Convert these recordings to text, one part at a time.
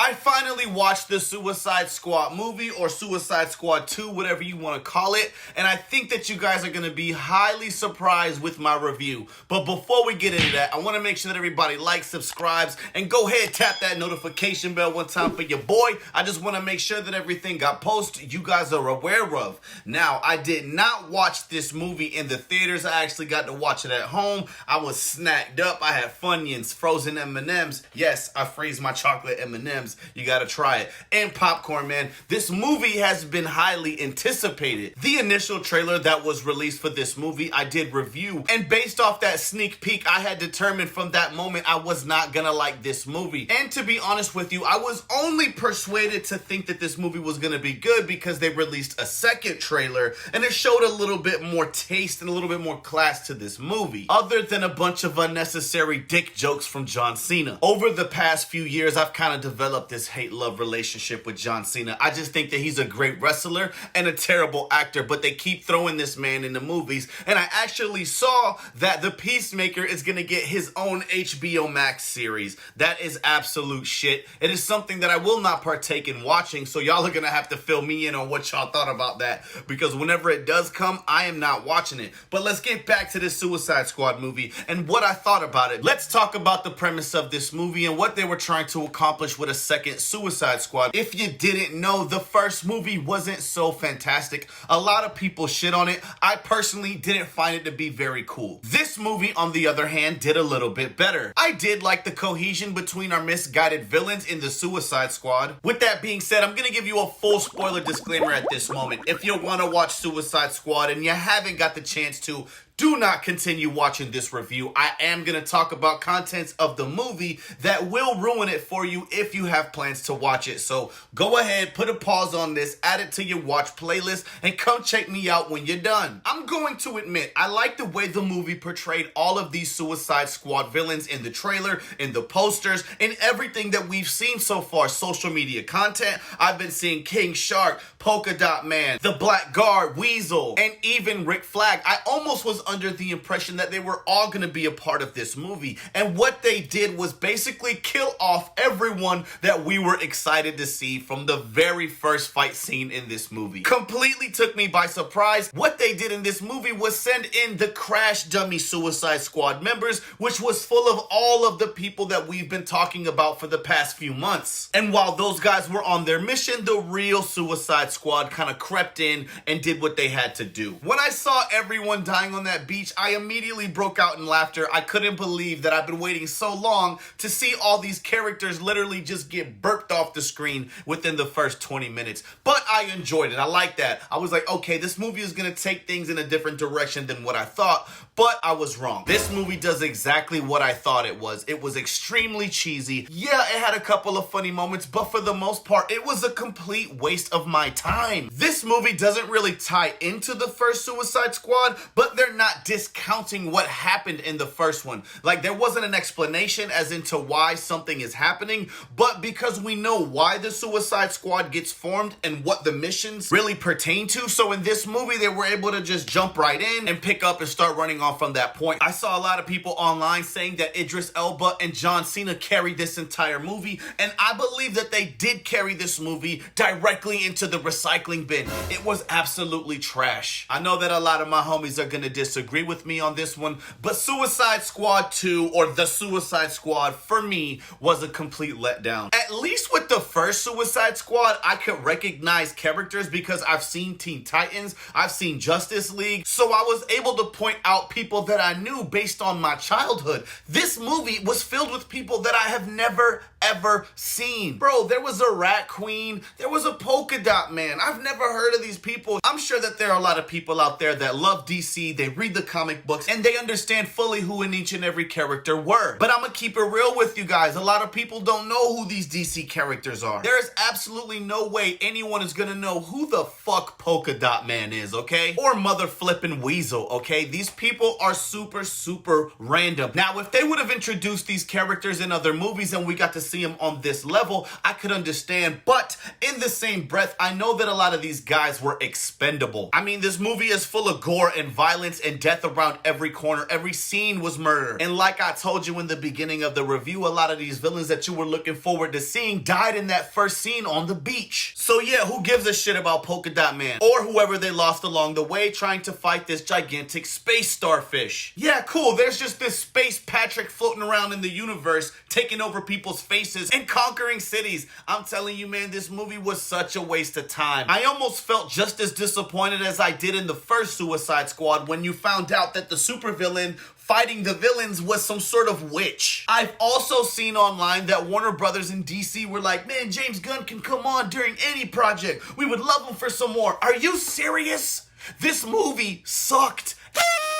I finally watched the Suicide Squad movie, or Suicide Squad 2, whatever you want to call it, and I think that you guys are going to be highly surprised with my review. But before we get into that, I want to make sure that everybody likes, subscribes, and go ahead, tap that notification bell one time for your boy. I just want to make sure that everything got posted you guys are aware of. Now, I did not watch this movie in the theaters. I actually got to watch it at home. I was snacked up. I had Funyuns, frozen M&Ms. Yes, I freeze my chocolate M&Ms. You gotta try it. And popcorn, man. This movie has been highly anticipated. The initial trailer that was released for this movie, I did review. And based off that sneak peek, I had determined from that moment I was not gonna like this movie. And to be honest with you, I was only persuaded to think that this movie was gonna be good because they released a second trailer and it showed a little bit more taste and a little bit more class to this movie, other than a bunch of unnecessary dick jokes from John Cena. Over the past few years, I've kind of developed this hate-love relationship with John Cena. I just think that he's a great wrestler and a terrible actor, but they keep throwing this man in the movies, and I actually saw that the Peacemaker is gonna get his own HBO Max series. That is absolute shit. It is something that I will not partake in watching, so y'all are gonna have to fill me in on what y'all thought about that, because whenever it does come, I am not watching it. But let's get back to this Suicide Squad movie and what I thought about it. Let's talk about the premise of this movie and what they were trying to accomplish with a second Suicide Squad. If you didn't know, the first movie wasn't so fantastic. A lot of people shit on it. I personally didn't find it to be very cool. This movie, on the other hand, did a little bit better. I did like the cohesion between our misguided villains in the Suicide Squad. With that being said, I'm gonna give you a full spoiler disclaimer at this moment. If you want to watch Suicide Squad and you haven't got the chance to, do not continue watching this review. I am going to talk about contents of the movie that will ruin it for you if you have plans to watch it. So go ahead, put a pause on this, add it to your watch playlist, and come check me out when you're done. I'm going to admit, I like the way the movie portrayed all of these Suicide Squad villains in the trailer, in the posters, in everything that we've seen so far. Social media content, I've been seeing King Shark, Polka-Dot Man, the Blackguard, Weasel, and even Rick Flag. I almost was under the impression that they were all going to be a part of this movie, and what they did was basically kill off everyone that we were excited to see from the very first fight scene in this movie. Completely took me by surprise. What they did in this movie was send in the crash dummy Suicide Squad members, which was full of all of the people that we've been talking about for the past few months. And while those guys were on their mission, the real Suicide Squad kind of crept in and did what they had to do. When I saw everyone dying on that beach, I immediately broke out in laughter. I couldn't believe that I've been waiting so long to see all these characters literally just get burped off the screen within the first 20 minutes. But I enjoyed it. I like that. I was like, okay, this movie is going to take things in a different direction than what I thought, but I was wrong. This movie does exactly what I thought it was. It was extremely cheesy. Yeah, it had a couple of funny moments, but for the most part, it was a complete waste of my time. This movie doesn't really tie into the first Suicide Squad, but they're not discounting what happened in the first one. Like, there wasn't an explanation as into why something is happening, but because we know why the Suicide Squad gets formed and what the missions really pertain to, so in this movie they were able to just jump right in and pick up and start running on from that point. I saw a lot of people online saying that Idris Elba and John Cena carried this entire movie, and I believe that they did carry this movie directly into the recycling bin. It was absolutely trash. I know that a lot of my homies are gonna disagree with me on this one, but Suicide Squad 2, or the Suicide Squad, for me was a complete letdown. At least with the first Suicide Squad, I could recognize characters because I've seen Teen Titans, I've seen Justice League, so I was able to point out people that I knew based on my childhood. This movie was filled with people that I have never ever seen. Bro, there was a Rat Queen, there was a Polka-Dot Man. I've never heard of these people. I'm sure that there are a lot of people out there that love DC, they read the comic books, and they understand fully who in each and every character were. But I'm gonna keep it real with you guys. A lot of people don't know who these DC characters are. There is absolutely no way anyone is gonna know who the fuck Polka-Dot Man is, okay? Or mother flippin' Weasel, okay? These people are super random. Now, if they would have introduced these characters in other movies and we got to see them on this level, I could understand. But in the same breath, I know that a lot of these guys were expendable. I mean, this movie is full of gore and violence and death around every corner. Every scene was murder. And like I told you in the beginning of the review, a lot of these villains that you were looking forward to seeing died in that first scene on the beach. So yeah, who gives a shit about Polka-Dot Man or whoever they lost along the way trying to fight this gigantic space starfish? Yeah, cool. There's just this space Patrick floating around in the universe, taking over people's faces and conquering cities. I'm telling you, man, this movie was such a waste of time. I almost felt just as disappointed as I did in the first Suicide Squad when you found out that the supervillain fighting the villains was some sort of witch. I've also seen online that Warner Brothers and DC were like, man, James Gunn can come on during any project. We would love him for some more. Are you serious? This movie sucked.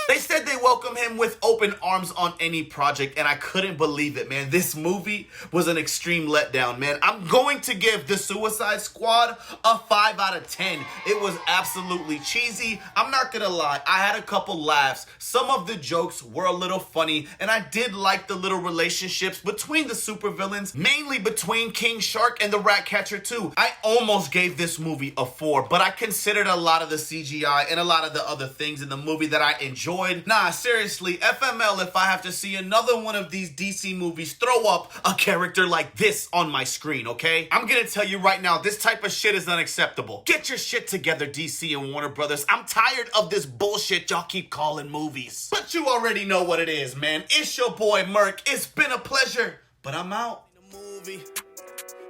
They said they welcome him with open arms on any project, and I couldn't believe it, man. This movie was an extreme letdown, man. I'm going to give The Suicide Squad a 5 out of 10. It was absolutely cheesy. I'm not gonna lie, I had a couple laughs. Some of the jokes were a little funny, and I did like the little relationships between the supervillains, mainly between King Shark and the Ratcatcher too. I almost gave this movie a 4, but I considered a lot of the CGI and a lot of the other things in the movie that I enjoyed. Nah, seriously, FML, if I have to see another one of these DC movies, throw up a character like this on my screen, okay? I'm gonna tell you right now, this type of shit is unacceptable. Get your shit together, DC and Warner Brothers. I'm tired of this bullshit y'all keep calling movies. But you already know what it is, man. It's your boy, Merc. It's been a pleasure, but I'm out.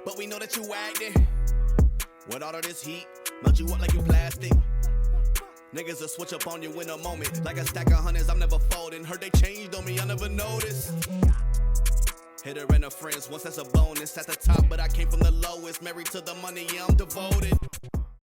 But we know that you acting. With all of this heat, melt you up like you plastic. Niggas will switch up on you in a moment. Like a stack of hundreds, I'm never folding. Heard they changed on me, I never noticed. Hit her and her friends, once that's a bonus. At the top, but I came from the lowest. Married to the money, yeah, I'm devoted.